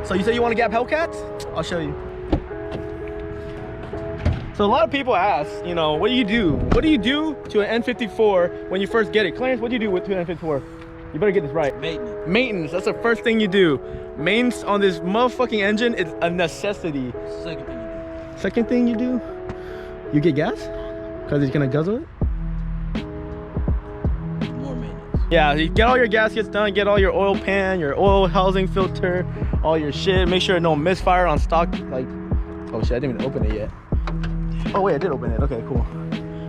So you say you want to Gap Hellcats? I'll show you. So a lot of people ask, you know, what do you do? What do you do to an N54 when you first get it? Clarence, what do you do to an N54? You better get this right. Maintenance. Maintenance, that's the first thing you do. Maintenance on this motherfucking engine is a necessity. Second thing you do. Second thing you do? You get gas? Because it's gonna guzzle it? More maintenance. Yeah, you get all your gaskets done, get all your oil pan, your oil housing filter, all your shit. Make sure no misfire on stock, like, oh shit, I didn't even open it yet. Oh wait, I did open it, okay, cool.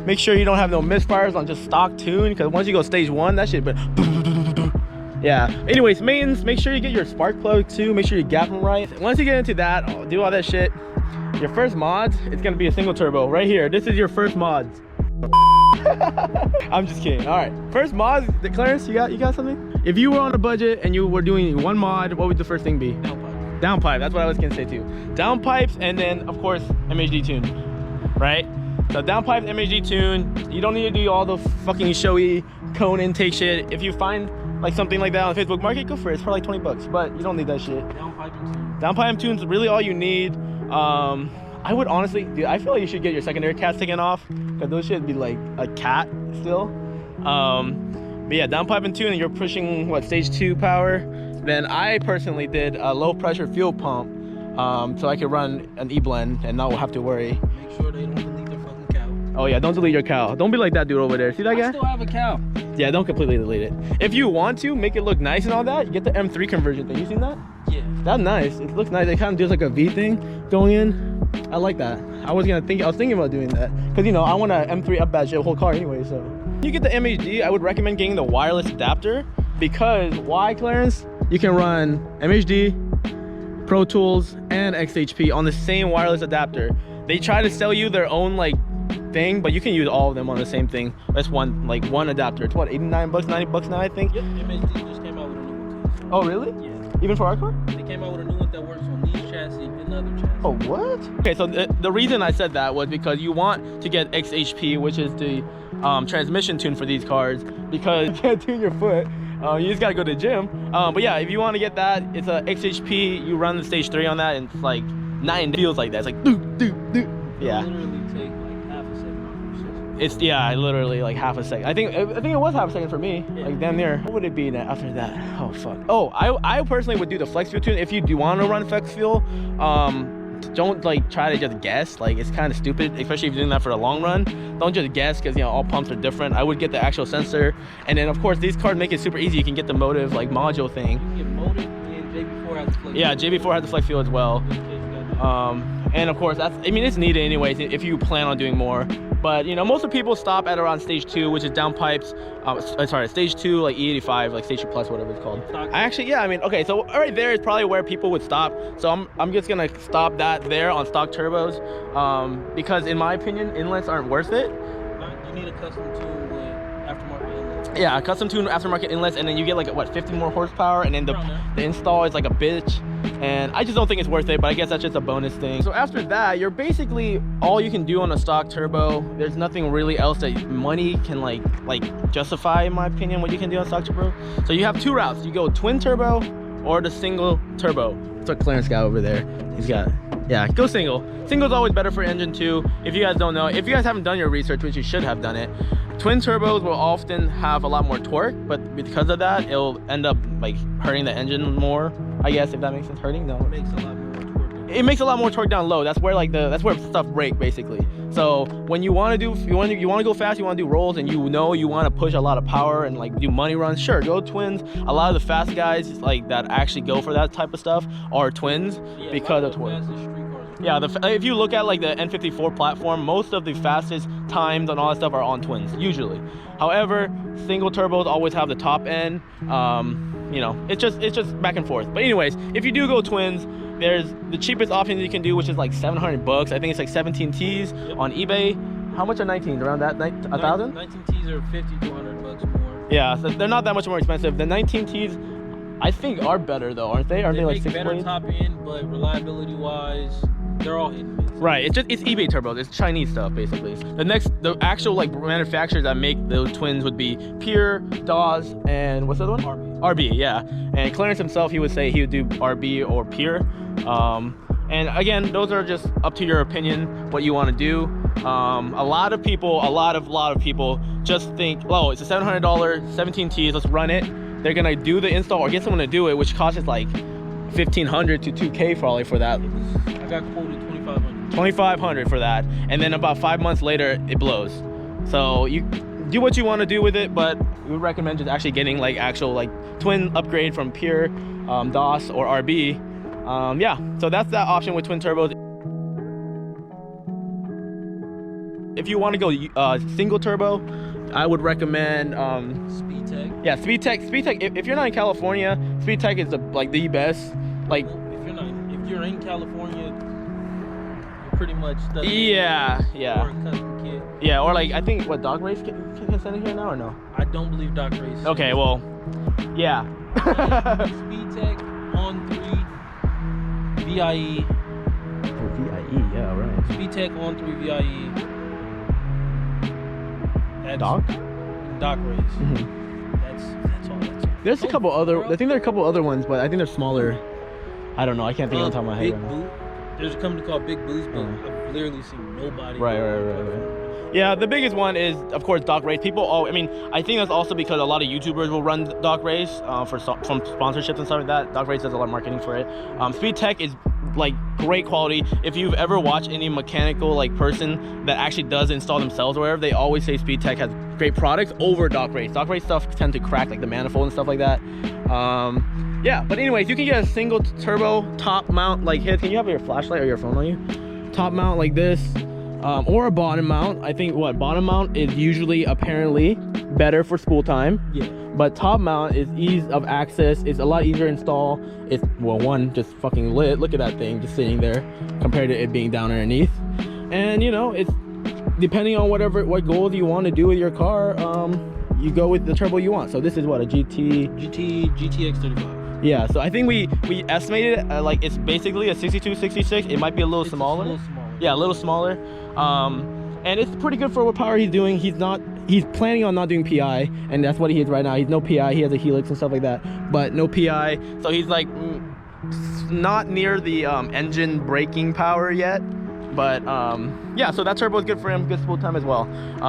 Make sure you don't have no misfires on just stock tune, because once you go stage 1, that shit, but yeah. Anyways, maintenance, make sure you get your spark plug too, make sure you gap them right. Once you get into that, do all that shit, your first mod, it's gonna be a single turbo right here. This is your first mod. I'm just kidding. All right, first mod, Clarence, you got something? If you were on a budget and you were doing one mod, what would the first thing be? Downpipe. Downpipe, that's what I was gonna say too. Downpipes, and then of course MHD tune, right? So downpipe, MHD tune. You don't need to do all the fucking showy cone intake shit. If you find like something like that on the Facebook Market, go for it. It's for like 20 bucks, but you don't need that shit. Downpipe and tune. Downpipe and tune's really all you need. I would honestly, dude, I feel like you should get your secondary cats taken off, because those should be like a cat still. But yeah, downpipe and tune, and you're pushing what, stage 2 power. Then I personally did a low pressure fuel pump, so I could run an E-blend and not have to worry. Make sure they don't delete their fucking cow. Oh yeah, don't delete your cow. Don't be like that dude over there. See that guy? I still have a cow. Yeah, don't completely delete it. If you want to make it look nice and all that, you get the M3 conversion thing. You seen that? Yeah. That's nice. It looks nice. It kind of does like a V thing going in. I like that. I was thinking about doing that, because you know I want a M3 up badge the whole car anyway. So you get the MHD, I would recommend getting the wireless adapter, because why, Clarence? You can run MHD, Pro Tools, and XHP on the same wireless adapter. They try to sell you their own like thing, but you can use all of them on the same thing. That's one adapter. It's what, 89 bucks, 90 bucks now, I think. Yep, MHD just came out with a new one too. So. Oh really? Yeah. Even for our car? They came out with a new one that works on these chassis and other chassis. Oh, what? Okay, so the reason I said that was because you want to get XHP, which is the transmission tune for these cars, because you can't tune your foot. You just gotta go to the gym. But yeah, if you want to get that, it's a XHP. You run the stage 3 on that, and it's like 9 feels like that. It's like doop, doop, doop. Yeah. It'll literally take like half a second off your system. It's, yeah, literally like half a second. I think it was half a second for me. Yeah. Like damn near. What would it be after that? Oh fuck. Oh, I personally would do the flex fuel tune. If you do want to run flex fuel, don't like try to just guess. Like it's kind of stupid, especially if you're doing that for a long run. Don't just guess, because you know all pumps are different. I would get the actual sensor, and then of course these cars make it super easy. You can get the motive like module thing. You can get motive, and JB4 has the flex. Yeah, JB4 has the flex fuel as well. And of course it's needed anyways if you plan on doing more. But you know, most of the people stop at around stage 2, which is downpipes. Sorry, stage 2, like E85, like stage 2 plus, whatever it's called. I actually, yeah, I mean, okay, so right there is probably where people would stop. So I'm just gonna stop that there on stock turbos, because in my opinion, inlets aren't worth it. You need a custom tune with aftermarket inlets. Yeah, a custom tune aftermarket inlets, and then you get like what, 50 more horsepower, and then the install is like a bitch. And I just don't think it's worth it, but I guess that's just a bonus thing. So after that, you're basically all you can do on a stock turbo. There's nothing really else that money can like justify, in my opinion, what you can do on stock turbo. So you have 2 routes. You go twin turbo or the single turbo. That's what Clarence got over there. He's got, yeah, go single. Single's always better for engine 2. If you guys don't know, if you guys haven't done your research, which you should have done it, twin turbos will often have a lot more torque, but because of that, it'll end up like hurting the engine more. I guess, if that makes sense. Hurting? No. It makes a lot more torque. It makes a lot more torque down low. That's where like that's where stuff break basically. So when you want to do, you want to go fast, you want to do rolls, and you know you want to push a lot of power and like do money runs, sure, go twins. A lot of the fast guys like that actually go for that type of stuff are twins, yeah, because of torque. Yeah, if you look at like the N54 platform, most of the fastest times and all that stuff are on twins usually. However, single turbos always have the top end. You know, it's just back and forth. But anyways, if you do go twins, there's the cheapest option you can do, which is like 700 bucks. I think it's like 17 T's on eBay. How much are 19s? Around that, 1,000? 19 T's are 50 to 100 bucks more. Yeah, so they're not that much more expensive. The 19 T's, I think, are better though, aren't they? Aren't they like 6 better top end, but reliability wise, They're all hit and miss. Right, it's eBay turbos. It's Chinese stuff basically. The actual like manufacturers that make those twins would be Pure, Dawes, and what's the other one? RB, yeah. And Clarence himself, he would say he would do RB or Pure. And again, those are just up to your opinion, what you want to do. A lot of people just think, oh, it's a $700 17Ts, let's run it. They're gonna do the install or get someone to do it, which costs like $1,500 to $2K probably for that. I got quoted $2,500. $2,500 for that, and then about 5 months later it blows. So you do what you want to do with it, but we would recommend just actually getting like actual like twin upgrade from Pure, DOS or RB. Yeah, so that's that option with twin turbos. If you want to go single turbo, I would recommend Speedtech. yeah, Speedtech. If you're not in California, Speedtech is the best. Like if you're in California, you're pretty much stuck. Yeah. Or a custom kit. Yeah, or like I think what Dog Race can send it here now or no? I don't believe Doc Race. Okay, well, yeah. Speedtech on 3 VIE. Oh, VIE, yeah, right. Speedtech on 3 VIE. That's Doc Race. That's all. There's a couple other. I think there are a couple other ones, but I think they're smaller. I don't know. I can't think on top of my head. Big Boot. There's a company called Big Boots, but I've literally seen nobody. Right. Yeah, the biggest one is of course Doc Race. I mean, I think that's also because a lot of YouTubers will run Doc Race from sponsorships and stuff like that. Doc Race does a lot of marketing for it. Speedtech is like great quality. If you've ever watched any mechanical like person that actually does install themselves or whatever, they always say Speedtech has great products over Doc Race. Doc Race stuff tend to crack like the manifold and stuff like that. Yeah, but anyways, you can get a single turbo top mount like here. Can you have your flashlight or your phone on you? Top mount like this, or a bottom mount. I think bottom mount is usually apparently better for spool time. Yeah. But top mount is ease of access. It's a lot easier to install. It's one just fucking lit. Look at that thing just sitting there compared to it being down underneath. And you know, it's depending on what goals you want to do with your car. You go with the turbo you want. So this is what a GTX 35. Yeah, so I think we estimated it, like it's basically a 62, 66. It might be a little smaller. A little smaller. Yeah, a little smaller. And it's pretty good for what power he's doing. He's planning on not doing PI, and that's what he is right now. He's no PI. He has a Helix and stuff like that, but no PI. So he's like not near the engine braking power yet. But yeah, so that turbo is good for him. Good spool time as well.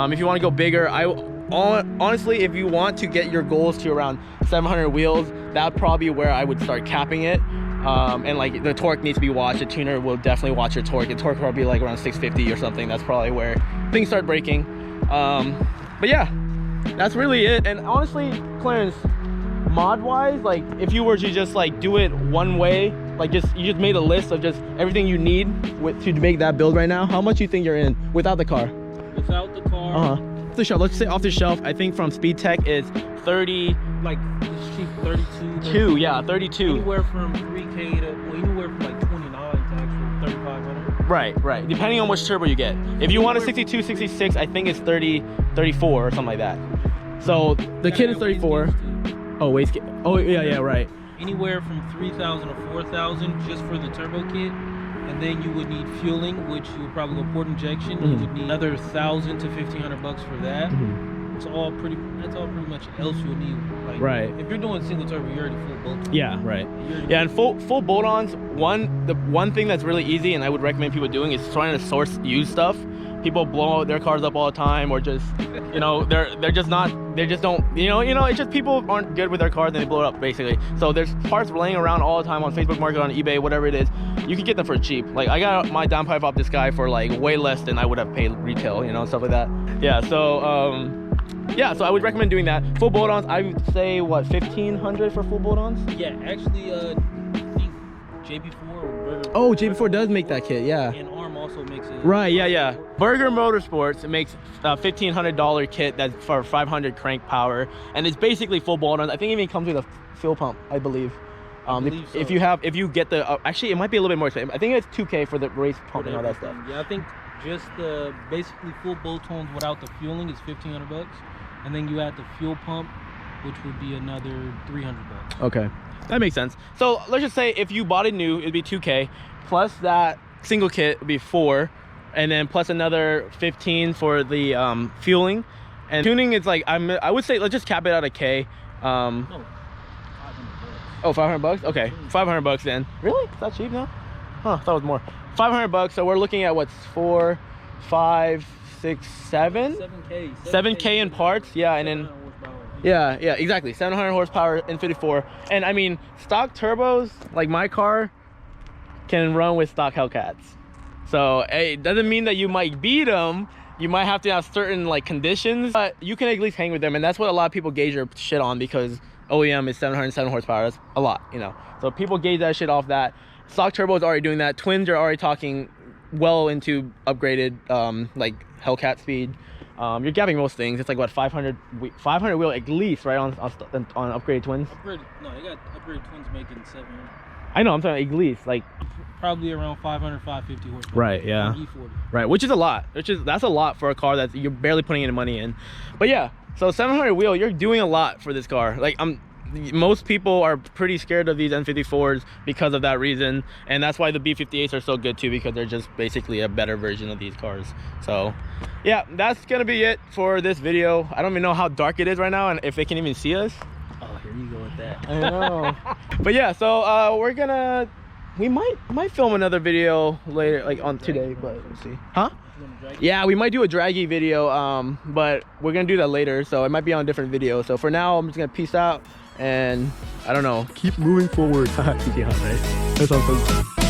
If you want to go bigger, honestly, if you want to get your goals to around 700 wheels, that'd probably be where I would start capping it. And like the torque needs to be watched. The tuner will definitely watch your torque. The torque will probably be like around 650 or something. That's probably where things start breaking. But yeah, that's really it. And honestly, Clarence, mod wise, like if you were to just like do it one way, like you just made a list of just everything you need to make that build right now, how much you think you're in without the car? Without the car. Off the shelf, let's say off the shelf, I think from Speedtech is 30, like it's cheap, 32. Yeah, 32. Anywhere from 3K to anywhere from like 29 to actual 3,500. Right. Depending on which turbo you get. If you want a 62, 66, I think it's 30, 34 or something like that. So the kit is 34. Oh, waste kit. Oh, yeah, right. Anywhere from 3,000 to 4,000 just for the turbo kit. And then you would need fueling, which you would probably go port injection. You would need another 1,000 to 1,500 bucks for that. That's all pretty much else you'll need. Like, right. If you're doing single turbo, you're already full bolt. Yeah, right. Yeah, and full bolt-ons. The one thing that's really easy, and I would recommend people doing, is trying to source used stuff. People blow their cars up all the time, or just, you know, they just don't, you know, it's just people aren't good with their cars and they blow it up basically. So there's parts laying around all the time on Facebook Market, on eBay, whatever it is. You can get them for cheap. Like I got my downpipe off this guy for like way less than I would have paid retail, you know, stuff like that. Yeah, so yeah, so I would recommend doing that. Full bolt-ons, I would say what, 1,500 for full bolt-ons? Yeah, actually, I think JB4 or Burger. Oh, JB4 does make that kit, yeah. And ARM also makes it. Right, yeah. Burger Motorsports makes a $1,500 kit that's for 500 crank power, and it's basically full bolt-ons. I think it even comes with a fuel pump, I believe. If you get the actually, it might be a little bit more expensive. I think it's 2K for the race pump and all that stuff. Yeah, I think just the basically full bolt-ons without the fueling is 1,500 bucks, and then you add the fuel pump, which would be another 300 bucks. Okay, that makes sense. So let's just say if you bought it new, it'd be 2K plus that single kit would be 4, and then plus another 15 for the fueling. And tuning is like, I would say let's just cap it at a K. No, 500 bucks. Oh, 500 bucks? Okay, 500 bucks then. Really? Is that cheap now? Huh, I thought it was more. 500 bucks, so we're looking at what's 4, 5, 6, 7? 7K. 7K in parts, yeah, and then yeah, exactly. 700 horsepower N54. And I mean, stock turbos, like my car, can run with stock Hellcats. So hey, it doesn't mean that you might beat them. You might have to have certain like conditions, but you can at least hang with them. And that's what a lot of people gauge their shit on, because OEM is 707 horsepower. That's a lot, you know. So people gauge that shit off that. Stock turbo is already doing that. Twins are already talking well into upgraded like Hellcat speed. You're gapping most things. It's like what, 500 wheel at least, right, on upgraded twins. No, they got upgraded twins making 700. I know, I'm talking at least like probably around 500, 550 horsepower. Right, yeah. E40. Right, which is a lot. That's a lot for a car that you're barely putting any money in. But yeah, so 700 wheel, you're doing a lot for this car. Like most people are pretty scared of these N54s because of that reason, and that's why the B58s are so good too, because they're just basically a better version of these cars. So yeah, that's gonna be it for this video. I don't even know how dark it is right now and if they can even see us. Oh, here you go with that. I know. But yeah, so we might film another video later, like on today, but we'll see. Huh? Yeah, we might do a draggy video, but we're gonna do that later, so it might be on a different video. So for now, I'm just gonna peace out and I don't know, keep moving forward. Yeah, right? That sounds so